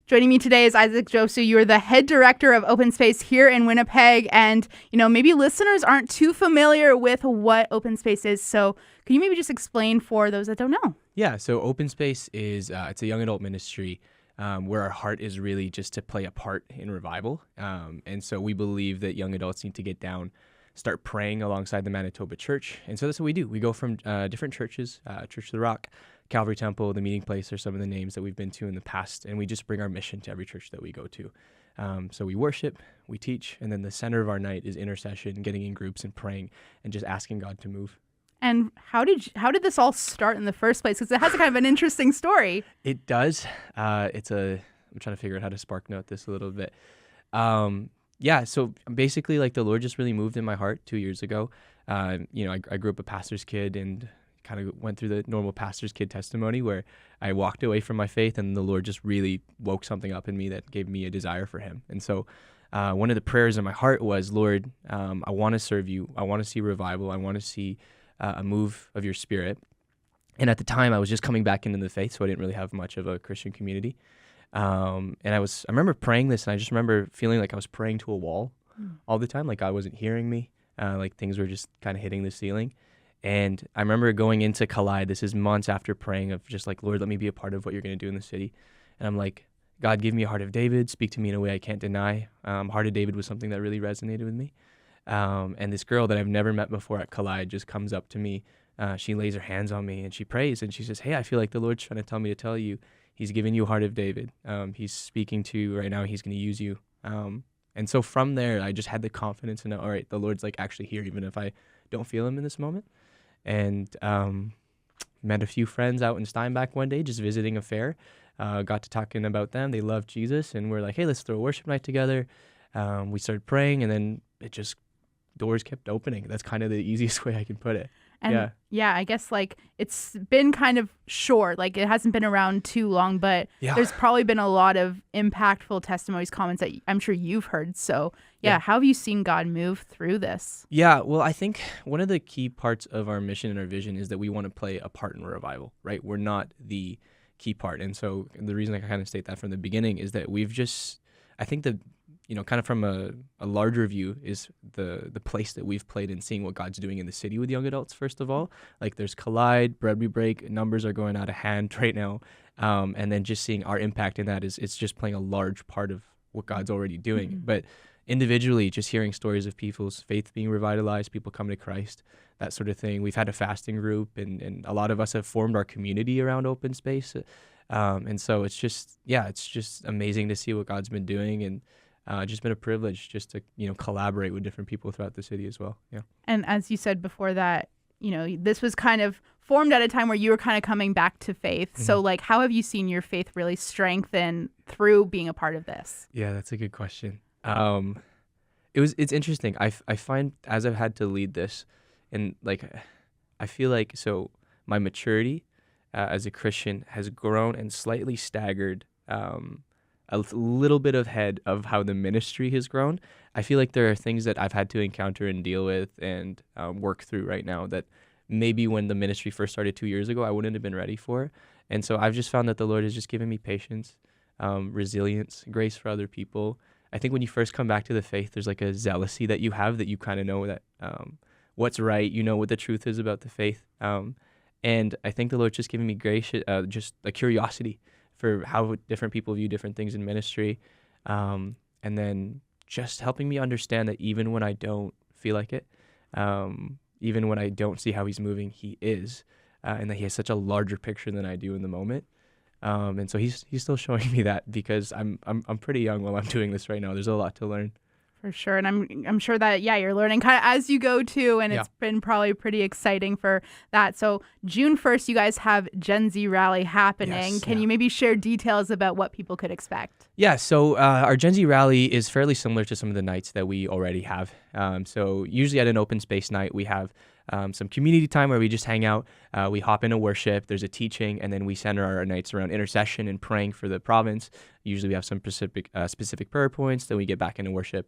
Joining me today is Isaac Josu. You are the head director of Open Space here in Winnipeg. And, maybe listeners aren't too familiar with what Open Space is. So can you maybe just explain for those that don't know? Yeah, so Open Space is it's a young adult ministry where our heart is really just to play a part in revival. And so we believe that young adults need to get down, start praying alongside the Manitoba Church. And so that's what we do. We go from different churches, Church of the Rock, Calvary Temple, the Meeting Place are some of the names that we've been to in the past, and we just bring our mission to every church that we go to. So we worship, we teach, and then the center of our night is intercession, getting in groups and praying and just asking God to move. And how did this all start in the first place? Because it has a kind of an interesting story. It does. I'm trying to figure out how to spark note this a little bit. So basically, like, the Lord just really moved in my heart 2 years ago. I grew up a pastor's kid and kind of went through the normal pastor's kid testimony where I walked away from my faith and the Lord just really woke something up in me that gave me a desire for him. And so one of the prayers in my heart was, Lord, I want to serve you. I want to see revival. I want to see a move of your spirit. And at the time I was just coming back into the faith, so I didn't really have much of a Christian community. And I remember praying this, and I just remember feeling like I was praying to a wall all the time, like God wasn't hearing me, like things were just kind of hitting the ceiling. And I remember going into Collide, this is months after praying, of just like, Lord, let me be a part of what you're going to do in the city. And I'm like, God, give me a heart of David, speak to me in a way I can't deny. Heart of David was something that really resonated with me. And this girl that I've never met before at Collide just comes up to me. She lays her hands on me and she prays and she says, hey, I feel like the Lord's trying to tell me to tell you, he's giving you a heart of David. He's speaking to you right now. He's going to use you. And so from there, I just had the confidence to know, all right, the Lord's like actually here, even if I don't feel him in this moment. And met a few friends out in Steinbach one day, just visiting a fair. Got to talking about them. They loved Jesus, and we're like, hey, let's throw a worship night together. We started praying, and then doors kept opening. That's kind of the easiest way I can put it. And I guess like it's been kind of short, like it hasn't been around too long, but there's probably been a lot of impactful testimonies, comments that I'm sure you've heard. So how have you seen God move through this? Yeah, well, I think one of the key parts of our mission and our vision is that we want to play a part in revival, right? We're not the key part. And so the reason I kind of state that from the beginning is that I think kind of from a larger view is the place that we've played in seeing what God's doing in the city with young adults, first of all. Like there's Collide, Bread We Break, numbers are going out of hand right now. And then just seeing our impact in that it's just playing a large part of what God's already doing. Mm-hmm. But individually, just hearing stories of people's faith being revitalized, people coming to Christ, that sort of thing. We've had a fasting group and a lot of us have formed our community around Open Space. And so it's just amazing to see what God's been doing, and just been a privilege just to, collaborate with different people throughout the city as well. Yeah. And as you said before that, this was kind of formed at a time where you were kind of coming back to faith. Mm-hmm. So like, how have you seen your faith really strengthen through being a part of this? Yeah, that's a good question. It's interesting. I find as I've had to lead this, and like, I feel like, so my maturity as a Christian has grown and slightly staggered, a little bit ahead of how the ministry has grown. I feel like there are things that I've had to encounter and deal with and work through right now that maybe when the ministry first started 2 years ago, I wouldn't have been ready for. And so I've just found that the Lord has just given me patience, resilience, grace for other people. I think when you first come back to the faith, there's like a zealousy that you have that you kind of know that what's right, what the truth is about the faith. And I think the Lord's just giving me grace, just a curiosity for how different people view different things in ministry. And then just helping me understand that even when I don't feel like it, even when I don't see how he's moving, he is, and that he has such a larger picture than I do in the moment. And so he's still showing me that, because I'm pretty young while I'm doing this right now. There's a lot to learn. For sure. And I'm sure that, you're learning kind of as you go too. And it's been probably pretty exciting for that. So June 1st, you guys have Gen Z rally happening. Yes, Can you maybe share details about what people could expect? Yeah. So our Gen Z rally is fairly similar to some of the nights that we already have. So usually at an open space night, we have some community time where we just hang out. We hop into worship, there's a teaching, and then we center our nights around intercession and praying for the province. Usually we have some specific prayer points, then we get back into worship.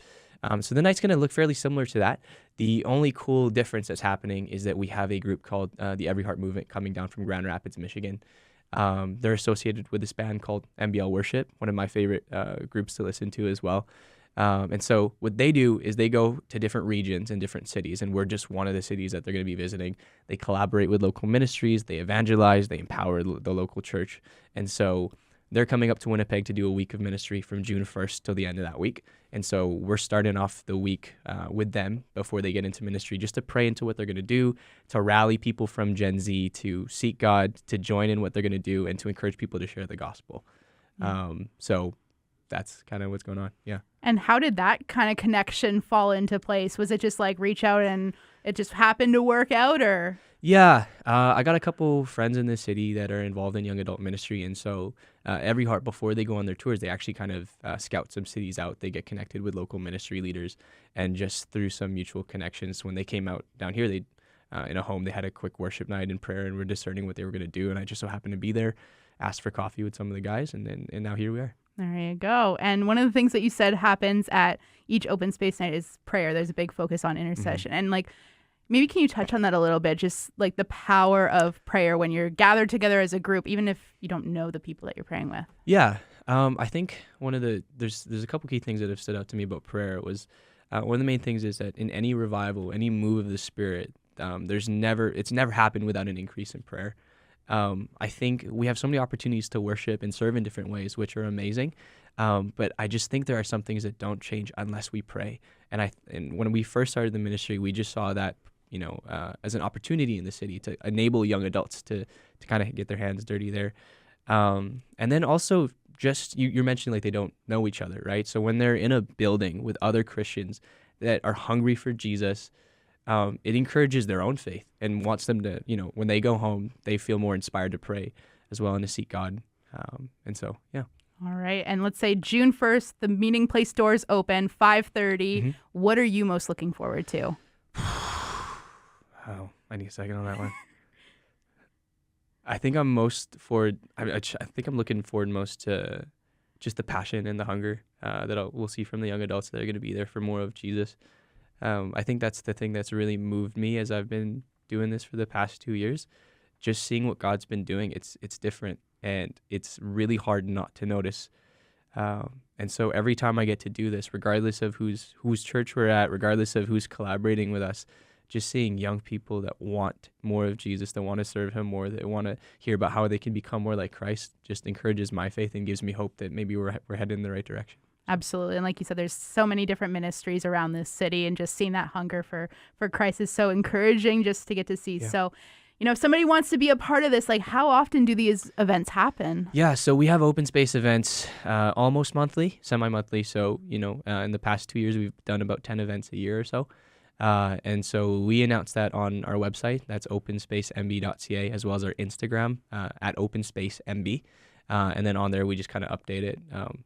So the night's going to look fairly similar to that. The only cool difference that's happening is that we have a group called the Every Heart Movement coming down from Grand Rapids, Michigan. They're associated with this band called MBL Worship, one of my favorite groups to listen to as well. And so what they do is they go to different regions and different cities, and we're just one of the cities that they're going to be visiting. They collaborate with local ministries, they evangelize, they empower the local church. And so they're coming up to Winnipeg to do a week of ministry from June 1st till the end of that week. And so we're starting off the week with them before they get into ministry, just to pray into what they're going to do, to rally people from Gen Z to seek God, to join in what they're going to do, and to encourage people to share the gospel. So that's kind of what's going on. Yeah. And how did that kind of connection fall into place? Was it just like reach out and it just happened to work out, or? Yeah, I got a couple friends in the city that are involved in young adult ministry. And so every heart, before they go on their tours, they actually kind of scout some cities out. They get connected with local ministry leaders, and just through some mutual connections, when they came out down here, they in a home, they had a quick worship night and prayer, and were discerning what they were going to do. And I just so happened to be there, asked for coffee with some of the guys, and now here we are. There you go. And one of the things that you said happens at each open space night is prayer. There's a big focus on intercession. And like, maybe can you touch on that a little bit? Just like the power of prayer when you're gathered together as a group, even if you don't know the people that you're praying with. Yeah. I think there's a couple key things that have stood out to me about prayer. Was one of the main things is that in any revival, any move of the Spirit, it's never happened without an increase in prayer. I think we have so many opportunities to worship and serve in different ways, which are amazing. But I just think there are some things that don't change unless we pray. And when we first started the ministry, we just saw that, as an opportunity in the city to enable young adults to kind of get their hands dirty there. And then also just, you're mentioning like they don't know each other, right? So when they're in a building with other Christians that are hungry for Jesus, it encourages their own faith and wants them to, when they go home, they feel more inspired to pray as well and to seek God. And so, yeah. All right. And let's say June 1st, the meeting place doors open, 5:30. Mm-hmm. What are you most looking forward to? Oh, I need a second on that one. I think I'm looking forward most to just the passion and the hunger that we'll see from the young adults that are going to be there for more of Jesus. I think that's the thing that's really moved me as I've been doing this for the past 2 years. Just seeing what God's been doing, it's different, and it's really hard not to notice. And so every time I get to do this, regardless of whose church we're at, regardless of who's collaborating with us, just seeing young people that want more of Jesus, that want to serve him more, that want to hear about how they can become more like Christ, just encourages my faith and gives me hope that maybe we're headed in the right direction. Absolutely. And like you said, there's so many different ministries around this city, and just seeing that hunger for Christ is so encouraging just to get to see. Yeah. So, if somebody wants to be a part of this, like how often do these events happen? Yeah, so we have open space events almost monthly, semi-monthly. So, in the past 2 years, we've done about 10 events a year or so. And so we announced that on our website. That's openspacemb.ca, as well as our Instagram at openspacemb. And then on there, we just kind of update it.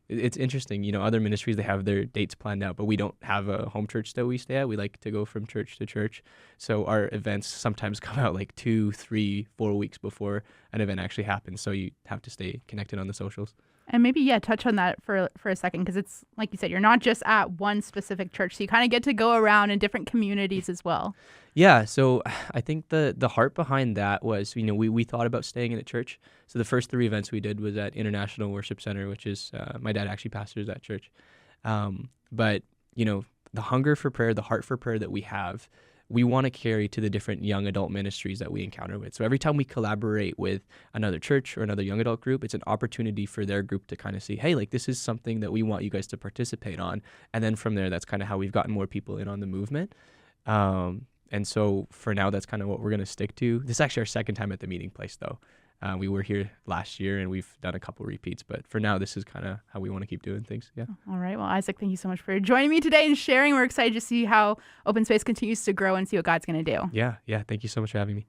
It's interesting, other ministries, they have their dates planned out, but we don't have a home church that we stay at. We like to go from church to church. So our events sometimes come out like 2, 3, 4 weeks before an event actually happens. So you have to stay connected on the socials. And maybe, touch on that for a second, because it's like you said, you're not just at one specific church, so you kind of get to go around in different communities as well. Yeah, so I think the heart behind that was, we thought about staying in a church. So the first 3 events we did was at International Worship Center, which is, my dad actually pastors that church. But, the hunger for prayer, the heart for prayer that we have, we want to carry to the different young adult ministries that we encounter with. So every time we collaborate with another church or another young adult group, it's an opportunity for their group to kind of see, hey, like this is something that we want you guys to participate on. And then from there, that's kind of how we've gotten more people in on the movement. And so for now, that's kind of what we're going to stick to. This is actually our second time at the meeting place, though. We were here last year, and we've done a couple repeats. But for now, this is kind of how we want to keep doing things. Yeah. All right. Well, Isaac, thank you so much for joining me today and sharing. We're excited to see how Open Space continues to grow and see what God's going to do. Yeah. Thank you so much for having me.